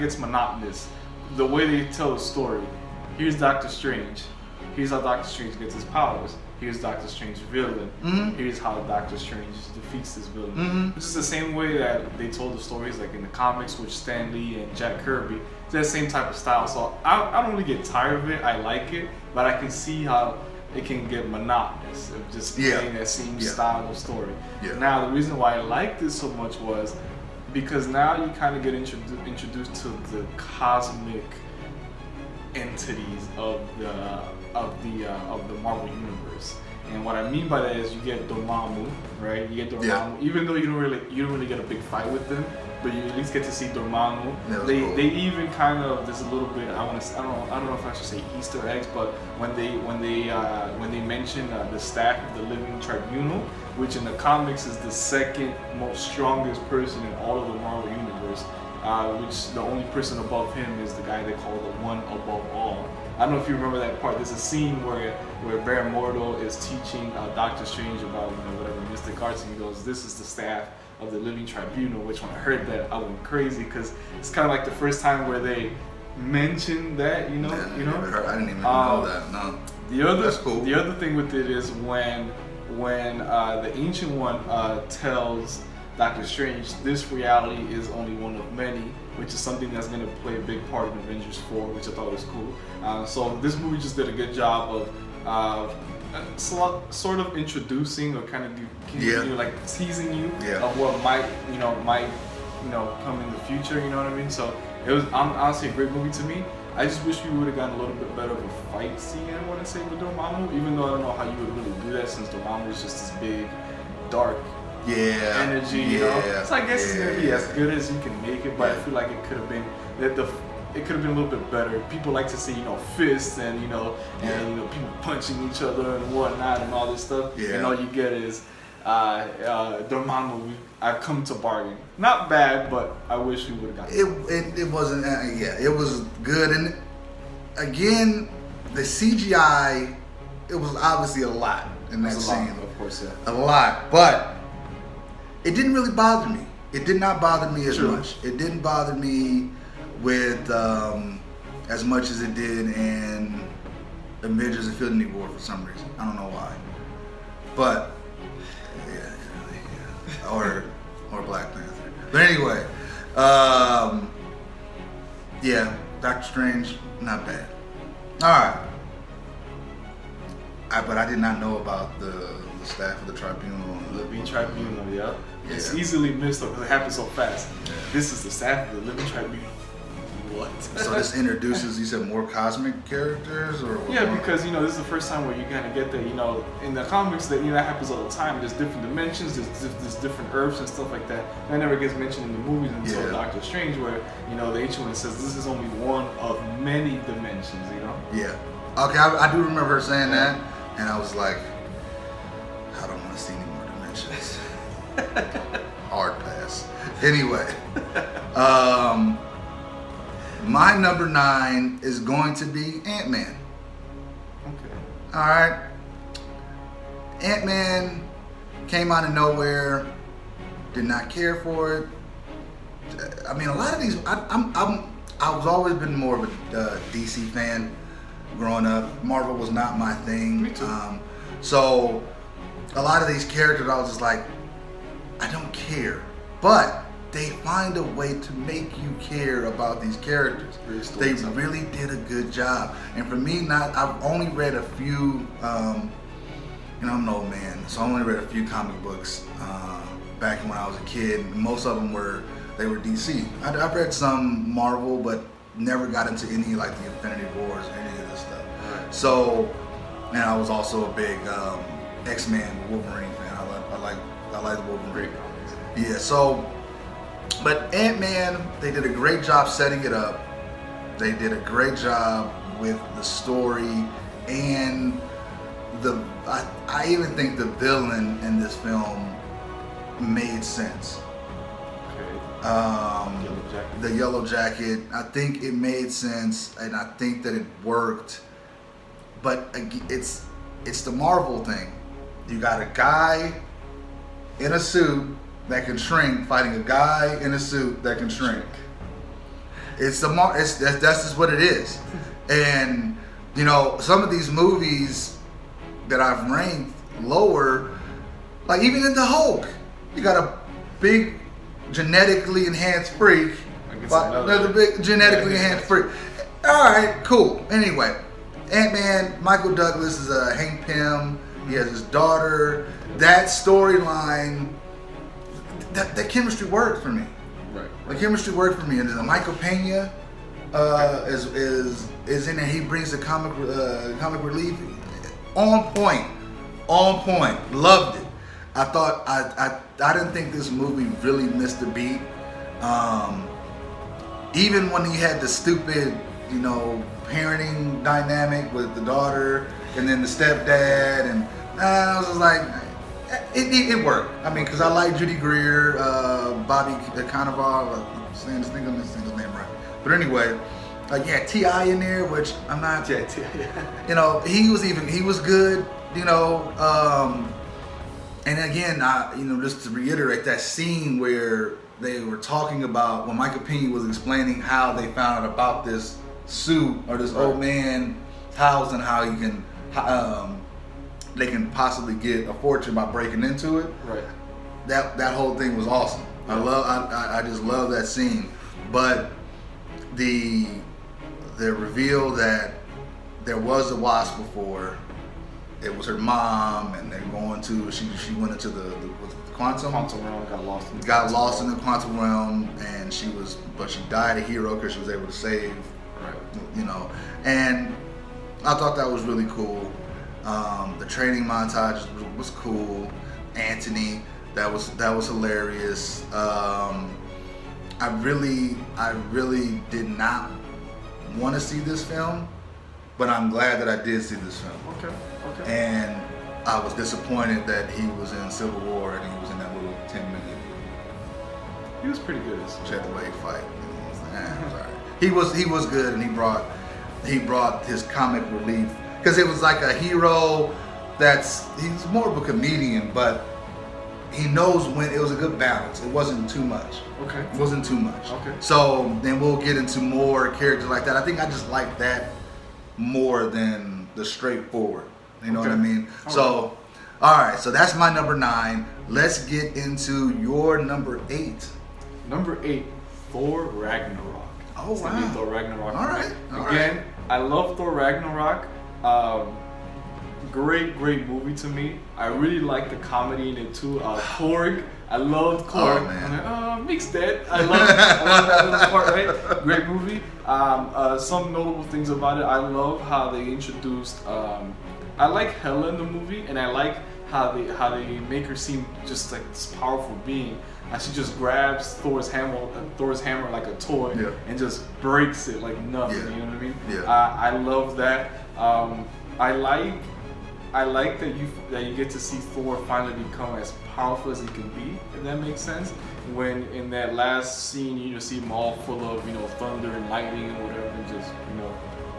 gets monotonous. The way they tell the story. Here's Doctor Strange. Here's how Doctor Strange gets his powers. Here's Doctor Strange's villain. Mm-hmm. Here's how Doctor Strange defeats this villain. Mm-hmm. Which is the same way that they told the stories, like in the comics with Stan Lee and Jack Kirby. It's that same type of style. So I don't really get tired of it. I like it, but I can see how it can get monotonous of just playing that same style of story. Yeah. Now, the reason why I liked this so much was because now you kind of get introduced to the cosmic entities of the Marvel universe. And what I mean by that is you get Dormammu, right? You get Dormammu, even though you don't really get a big fight with them, but you at least get to see Dormammu. They even kind of, there's a little bit, I don't know if I should say Easter eggs, but when they mention the staff of the Living Tribunal, which in the comics is the second most strongest person in all of the Marvel universe, which the only person above him is the guy they call the One Above All. I don't know if you remember that part. There's a scene where Baron Mordo is teaching Doctor Strange about whatever mystic arts, and he goes, "This is the staff of the Living Tribunal." Which when I heard that, I went crazy because it's kind of like the first time where they mentioned that. I didn't even know that. No. That's cool. The other thing with it is when the Ancient One tells Doctor Strange, this reality is only one of many, which is something that's going to play a big part in Avengers 4, which I thought was cool. So this movie just did a good job of sort of introducing or kind of like teasing you of what might come in the future. You know what I mean? So it was honestly a great movie to me. I just wish we would have gotten a little bit better of a fight scene, I want to say, with Dormammu, even though I don't know how you would really do that since Dormammu is just this big, dark energy, you know? So I guess it's going to be as good as you can make it, but I feel like it could have been it could have been a little bit better. People like to see, fists and, people punching each other and whatnot and all this stuff. Yeah. And all you get is Dormammu, I've come to bargain. Not bad, but I wish we would have gotten it. It wasn't, it was good. And again, the CGI, it was obviously a lot in that scene. Of course, yeah. A lot. But it didn't really bother me. It did not bother me as much. It didn't bother me with as much as it did in Avengers: Infinity War for some reason. I don't know why. But or Black Panther. But anyway, Doctor Strange, not bad. All right. But I did not know about the staff of the Tribunal. Living Tribunal, yeah. It's easily missed because it happens so fast. Yeah. This is the staff of the Living Tribunal. what? So this introduces, you said, more cosmic characters, or what? Yeah, because this is the first time where you kind of get that. In the comics, that that happens all the time. There's different dimensions, there's different Earths and stuff like that. That never gets mentioned in the movies until Doctor Strange, where the Ancient One says this is only one of many dimensions. Yeah. Okay, I do remember her saying that, and I was like, I don't want to see any more dimensions. Hard pass. Anyway, my number 9 is going to be Ant-Man. Okay. All right. Ant-Man came out of nowhere. Did not care for it. I mean, a lot of these. I was always been more of a DC fan growing up. Marvel was not my thing. Me too. So a lot of these characters, I was just like, I don't care. But they find a way to make you care about these characters. They really did a good job. And for me, I've only read a few. I'm an old man, so I only read a few comic books back when I was a kid. Most of them were DC. I've read some Marvel, but never got into any like the Infinity Wars or any of this stuff. Right. So, and I was also a big X-Men Wolverine fan. I like the Wolverine. Great comics. Yeah. So, but Ant-Man, they did a great job setting it up. They did a great job with the story, and I even think the villain in this film made sense. The Yellow Jacket, I think it made sense, and I think that it worked. But it's the Marvel thing. You got a guy in a suit that can shrink fighting a guy in a suit that can shrink. That's just what it is. And some of these movies that I've ranked lower, like even in the Hulk, you got a big genetically enhanced freak. Another big genetically enhanced freak. All right, cool. Anyway, Ant-Man, Michael Douglas is a Hank Pym. He has his daughter. That storyline, that chemistry worked for me. Right. The chemistry worked for me. And then Michael Pena is in there. He brings the comic relief on point. Loved it. I thought I didn't think this movie really missed a beat. Even when he had the stupid, parenting dynamic with the daughter and then the stepdad, and I was just like, it worked. I mean, because I like Judy Greer, Bobby Cannavale. I think I'm saying his name right. But anyway, T.I. in there, which I'm not. Yeah, T.I. He was good. And again, just to reiterate that scene where they were talking about when Michael Pena was explaining how they found out about this suit or this old man house and how they can possibly get a fortune by breaking into it. Right. That whole thing was awesome. I just love that scene. But the reveal that there was a Wasp before. It was her mom, and they're going to. She went into the quantum realm. Got lost in the quantum realm, and she died a hero because she was able to save. Right. And I thought that was really cool. The training montage was cool. Anthony, that was hilarious. I really did not want to see this film, but I'm glad that I did see this film. Okay. And I was disappointed that he was in Civil War and he was in that little 10-minute. He was pretty good. Chadwick fight. It was alright. He was good, and he brought his comic relief because it was like a hero he's more of a comedian, but he knows when it was a good balance. It wasn't too much. Okay. It wasn't too much. Okay. So then we'll get into more characters like that. I think I just like that more than the straightforward. You know what I mean? So, all right. So that's my number 9. Let's get into your number 8. Number 8, Thor Ragnarok. Oh, it's gonna be Thor Ragnarok. All right. Again, I love Thor Ragnarok. great movie to me. I really like the comedy in it too. Korg, I loved Korg. Oh, man. I'm like, Mick's dead. I love that little part, right? Great movie. Some notable things about it. I love how they introduced. I like Hela in the movie, and I like how they make her seem just like this powerful being. She just grabs Thor's hammer like a toy, yeah, and just breaks it like nothing. Yeah. You know what I mean? Yeah. I love that. I like that you get to see Thor finally become as powerful as he can be. If that makes sense. When in that last scene, you just see him all full of thunder and lightning and whatever, and just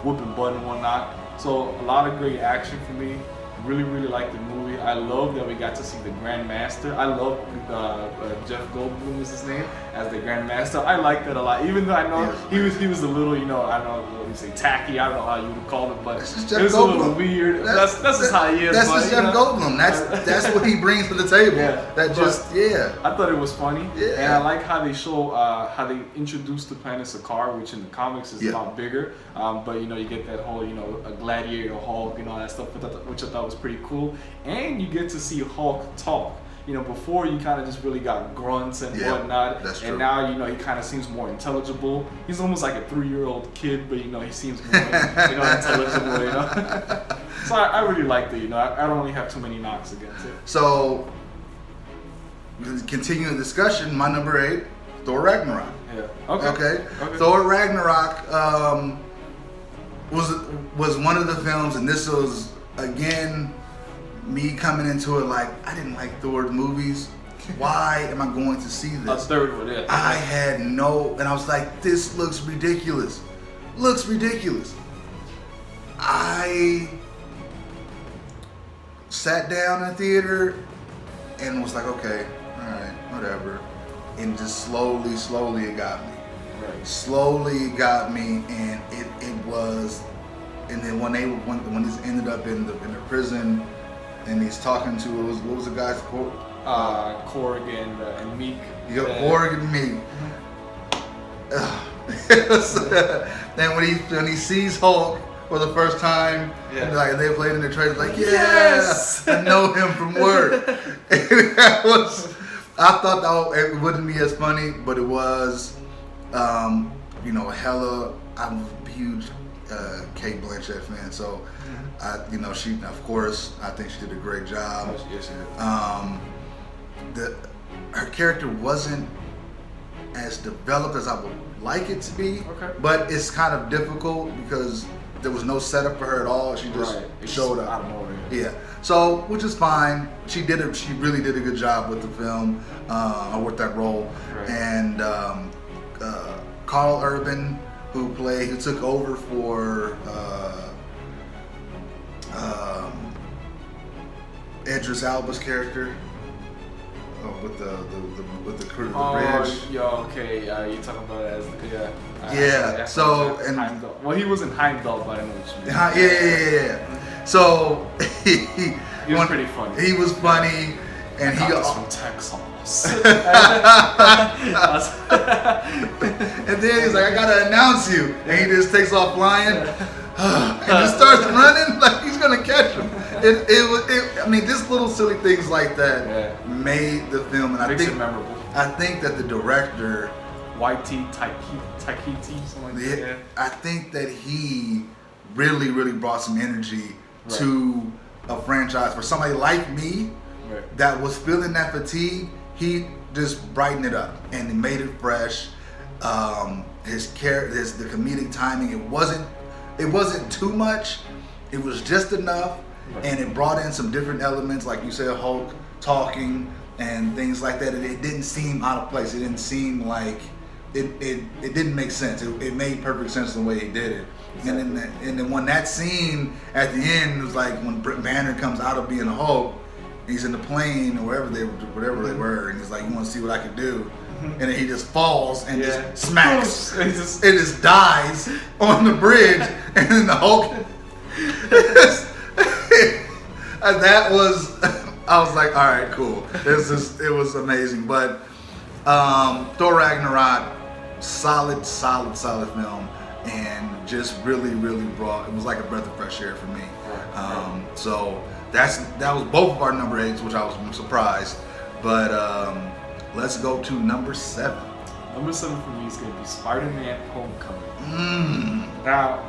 whooping butt and whatnot. So a lot of great action for me. Really like the movie. I love that we got to see the Grand Master. I love Jeff Goldblum is his name as the Grand Master. I like that a lot. Even though I know he was a little, I don't know what you say, tacky. I don't know how you would call it, but it was a little weird. That's just how he is. That's just Jeff Goldblum. That's what he brings to the table. I thought it was funny. Yeah. And I like how they show how they introduced the planet Sakaar, which in the comics is a lot bigger. But you get that whole a gladiator Hulk and all that stuff, which I thought was pretty cool. And you get to see Hulk talk. Before you kind of just really got grunts and whatnot. That's true. And now, he kind of seems more intelligible. He's almost like a 3-year-old kid, but he seems more intelligible. So I really liked it. I don't really have too many knocks against it. So, continuing the discussion, my number 8, Thor Ragnarok. Yeah. Okay. Thor Ragnarok was one of the films, and this was again me coming into it like I didn't like Thor's movies. Why am I going to see this? Third one, yeah. I had and I was like, this looks ridiculous. I sat down in the theater and was like, okay, all right, whatever. And just slowly it got me. Right. Slowly it got me, and it was. And then when this ended up in the prison, and he's talking to what was the guy's quote? Korg and Meek. You got Korg and Meek. And when he sees Hulk for the first time, like they played in the trailer, like yes, I know him from work. And I thought that it wouldn't be as funny, but it was. Hela. I'm a huge Kate Blanchett fan, so she, of course, I think she did a great job. Yes, she did. Her character wasn't as developed as I would like it to be, but it's kind of difficult because there was no setup for her at all. She just showed up out of nowhere. Yeah, so which is fine. She really did a good job with the film, or with that role. Right. And Carl Urban, who took over for Idris Elba's character with the crew, the bridge. Okay. You're talking about it as Well, he wasn't Heimdall, but I know what you mean. Yeah. So he was pretty funny. He was funny, and he was from Texas. And then he's like, I gotta announce you, and he just takes off flying and just starts running like he's gonna catch him. I mean, just little silly things like that made the film, and makes it memorable. I think that the director, Waititi, something like that. Yeah. I think that he really brought some energy to a franchise. For somebody like me that was feeling that fatigue, he just brightened it up and he made it fresh. His character, the comedic timing, it wasn't too much. It was just enough, and it brought in some different elements, like you said, Hulk talking and things like that. It didn't seem out of place. It didn't seem like it didn't make sense. It made perfect sense the way he did it. Exactly. And then when that scene at the end was like when Banner comes out of being a Hulk, he's in the plane or whatever they were, and he's like, "You want to see what I can do?" And then he just falls and just smacks. It just dies on the bridge, and then the Hulk. That was. I was like, all right, cool. It was amazing. But Thor Ragnarok, solid film, and just really brought. It was like a breath of fresh air for me. So that was both of our number 8s, which I was surprised. But let's go to number 7. Number 7 for me is going to be Spider-Man: Homecoming. Now,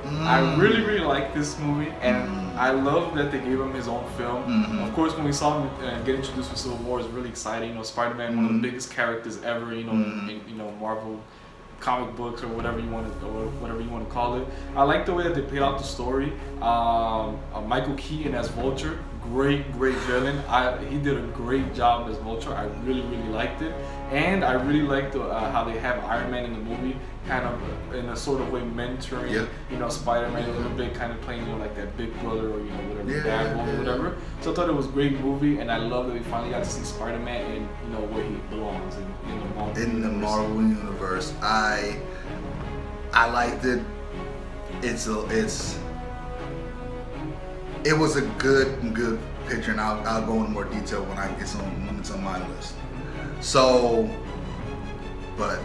I really, really like this movie, and I love that they gave him his own film. Of course, when we saw him get introduced with Civil War, it was really exciting. You know, Spider-Man, one of the biggest characters ever. You know, in Marvel comic books or whatever you want to call it. I like the way that they played out the story. Michael Keaton as Vulture, great villain. He did a great job as Vulture. I really, really liked it, and I really liked how they have Iron Man in the movie, kind of in a sort of way mentoring, Spider-Man a little bit, kind of playing like that big brother or whatever, dad role or whatever. So I thought it was a great movie, and I love that we finally got to see Spider-Man in where he belongs in the Marvel universe. I liked it. It was a good picture, and I'll go into more detail when it's on my list. So, but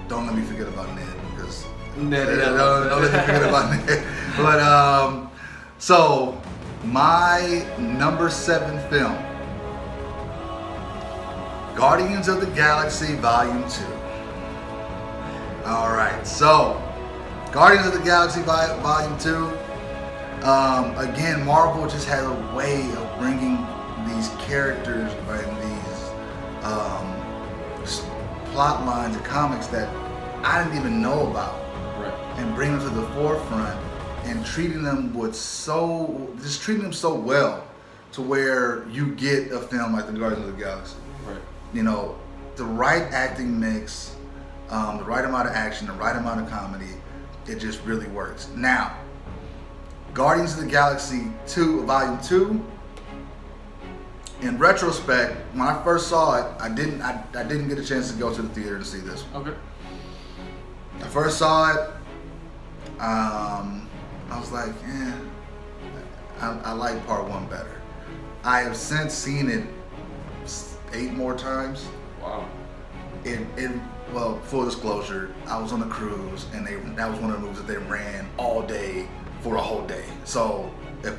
don't let me forget about Ned, because don't let me forget about Ned. But so my number 7 film, Guardians of the Galaxy Volume 2. All right, so Guardians of the Galaxy Volume 2. Again, Marvel just had a way of bringing these characters and these plot lines of comics that I didn't even know about, and bring them to the forefront and treating them so well to where you get a film like the Guardians of the Galaxy. Right. The right acting mix, the right amount of action, the right amount of comedy, it just really works. Now, Guardians of the Galaxy 2, Volume 2. In retrospect, when I first saw it, I didn't get a chance to go to the theater to see this one. Okay. I first saw it. I was like, I like Part 1 better. I have since seen it 8 more times. Wow. Well, full disclosure, I was on a cruise, and that was one of the movies that they ran all day for a whole day. So, it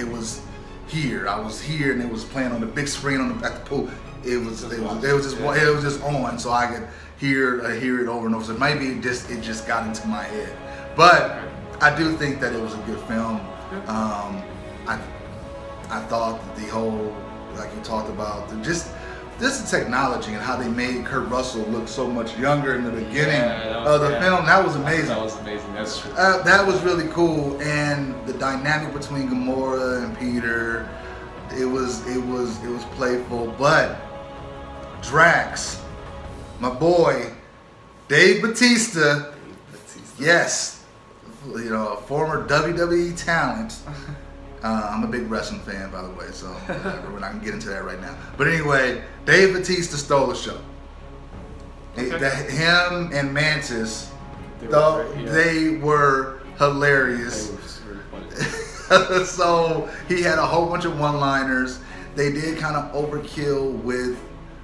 was here. I was here, and it was playing on the big screen at the pool. It was just on, so I could hear it over and over. So maybe it just got into my head. But I do think that it was a good film. I thought that the whole, like you talked about, just the technology and how they made Kurt Russell look so much younger in the beginning of the film, that was amazing. That was amazing. That's true. That was really cool, and the dynamic between Gamora and Peter, it was playful. But Drax, my boy, Dave Bautista, yes, a former WWE talent. I'm a big wrestling fan, by the way, so we're not gonna get into that right now. But anyway, Dave Bautista stole the show. Okay. Him and Mantis, they were hilarious. They were really funny. So he had a whole bunch of one-liners. They did kind of overkill with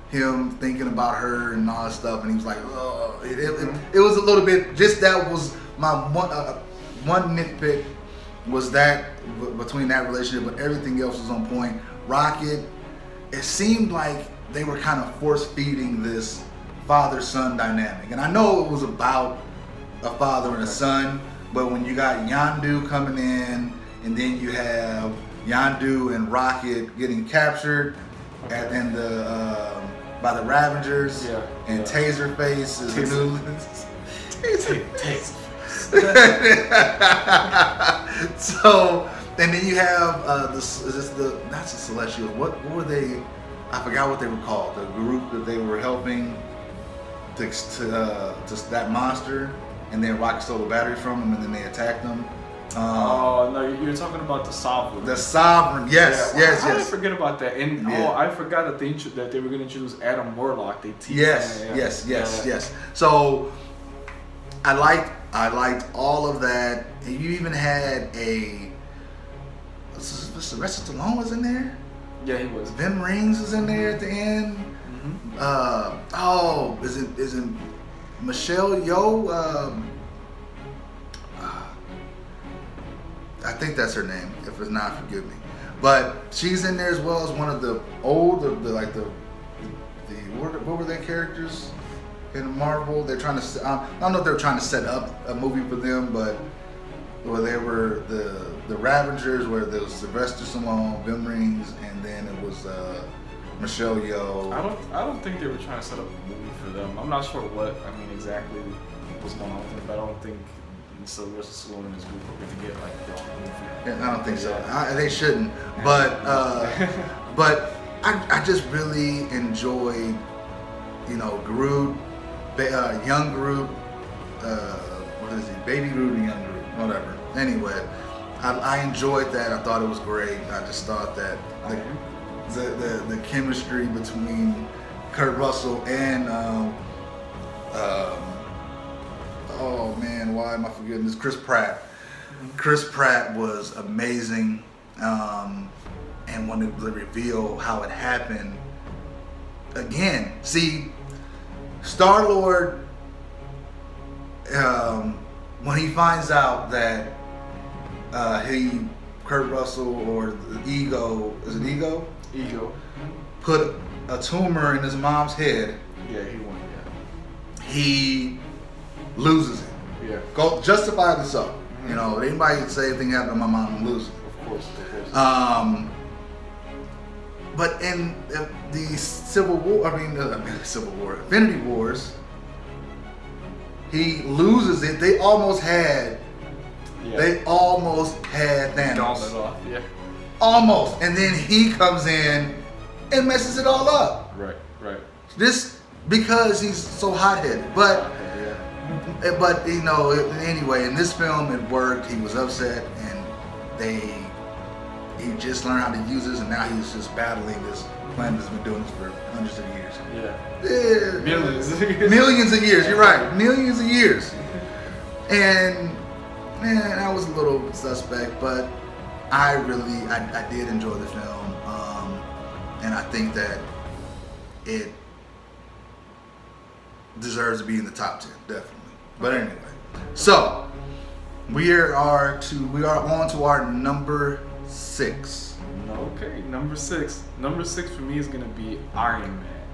him thinking about her and all that stuff, and he was like, "Oh," it was a little bit. Just that was my one nitpick. Was that between that relationship, but everything else was on point. Rocket, it seemed like they were kind of force-feeding this father-son dynamic. And I know it was about a father and a son, but when you got Yondu coming in, and then you have Yondu and Rocket getting captured and by the Ravengers, and Taserface is the new... Taserface. So, and then you have not the Celestials. What were they? I forgot what they were called. The group that they were helping to that monster, and then Rocket stole the batteries from them, and then they attacked them. No, you're talking about the Sovereign. The Sovereign, yes. How did I forget about that? And I forgot that they were going to introduce Adam Warlock. Yes. So I liked all of that. And you even had Sylvester Stallone was in there. Yeah, he was. Vin Rings was in there at the end. Mm-hmm. Is it Michelle Yeoh? I think that's her name. If it's not, forgive me. But she's in there as well as one of the old, what were their characters in Marvel? They're trying to, I don't know if they're trying to set up a movie for them, but where they were the Ravengers, where there was Sylvester Stallone, Vim Rings, and then it was Michelle Yeoh. I don't think they were trying to set up a movie for them. I'm not sure exactly what's going on with them, but I don't think Sylvester Stallone and his group are going to get like their own movie. Yeah, I don't think so. They shouldn't. But but I just really enjoyed, Groot, young Groot, what is he? Baby Groot and young Groot, whatever. Anyway, I enjoyed that. I thought it was great. I just thought that the chemistry between Kurt Russell and oh man, why am I forgetting this? Chris Pratt. Chris Pratt was amazing. And when they reveal how it happened, again, see, Star-Lord, when he finds out that Kurt Russell or the Ego, is it Ego? Ego. Put a tumor in his mom's head. Yeah, he won, yeah. He loses it. Yeah. Go justifiably so. Anybody say anything happened to my mom and lose it. Of course. But in the Civil War, Infinity Wars, he loses it. They almost had Thanos. Gauntlet off, yeah. Almost. And then he comes in and messes it all up. Right. This because he's so hot-headed. But anyway, in this film it worked. He was upset, and he just learned how to use this, and now he's just battling this planet that's been doing this for hundreds of years. Yeah. Millions of years. You're right. Millions of years. And man, I was a little suspect, but I did enjoy the film, and I think that it deserves to be in the top 10, definitely. But anyway, so we are on to our number 6. Okay, number six. Number 6 for me is gonna be Iron Man,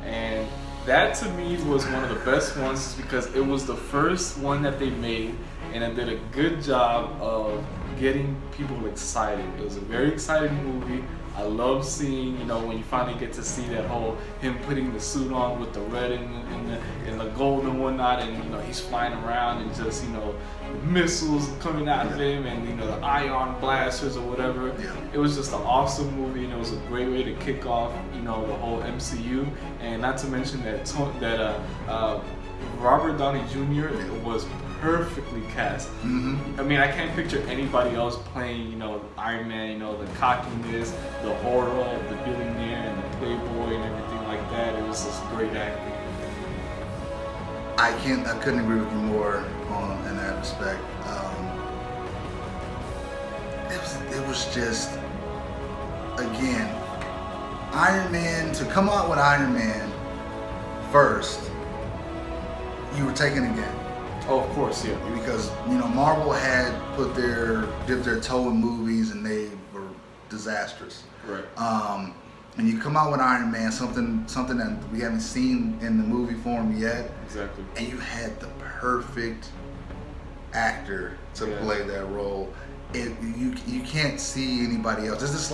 and that to me was one of the best ones because it was the first one that they made, and it did a good job of getting people excited. It was a very exciting movie. I love seeing, when you finally get to see that whole him putting the suit on with the red and the gold and whatnot, and he's flying around and just the missiles coming out of him, and the ion blasters or whatever. Yeah. It was just an awesome movie, and it was a great way to kick off the whole MCU, and not to mention that Robert Downey Jr. was perfectly cast. Mm-hmm. I mean, I can't picture anybody else playing, Iron Man, the cockiness, the aura of the billionaire and the playboy and everything like that. It was just great acting. I couldn't agree with you more in that respect. It was just, again, Iron Man, to come out with Iron Man first, you were taken again. Oh, of course, yeah. Because Marvel had dipped their toe in movies, and they were disastrous. Right. And you come out with Iron Man, something that we haven't seen in the movie form yet. Exactly. And you had the perfect actor to play that role. You can't see anybody else. That's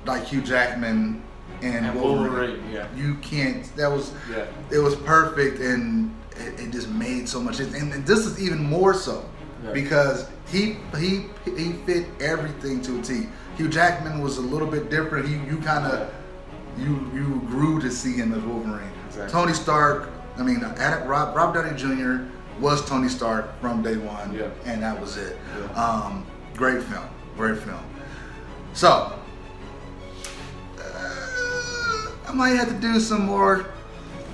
like Hugh Jackman and Wolverine. Yeah. You can't. It was perfect, and it just made so much sense. And this is even more so because he fit everything to a T. Hugh Jackman was a little bit different. You grew to see him as Wolverine. Exactly. Tony Stark. I mean, Rob Downey Jr. was Tony Stark from day one, and that was it. Yeah. Great film. So I might have to do some more.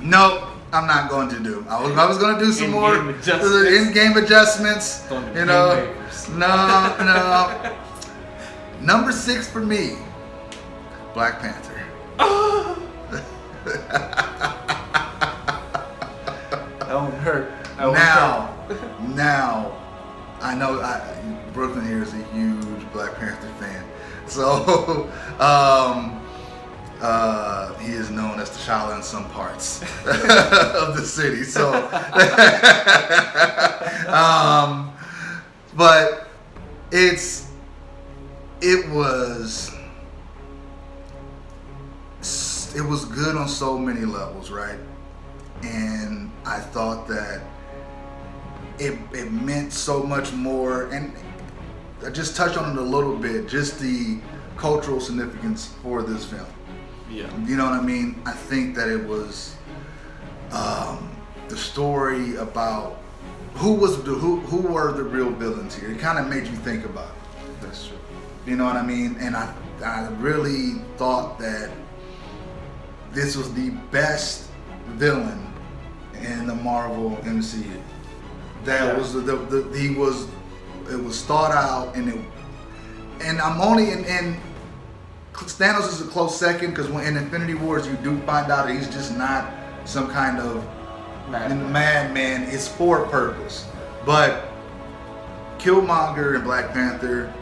Nope, I'm not going to do. I was going to do some more in-game adjustments. No. Number 6 for me, Black Panther. That one hurt. Now, I know Brooklyn here So he is known as T'Challa in some parts of the city. So, but it was good on so many levels, right? And I thought that it meant so much more, and I just touched on it a little bit, just the cultural significance for this film. Yeah. You know what I mean? I think that it was the story about who were the real villains here. It kind of made you think about it. That's true. You know what I mean? And I really thought that this was the best villain in the Marvel MCU. That was it was thought out, and I'm only in Thanos is a close second, because when in Infinity Wars you do find out that he's just not some kind of madman. It's for a purpose. But Killmonger and Black Panther,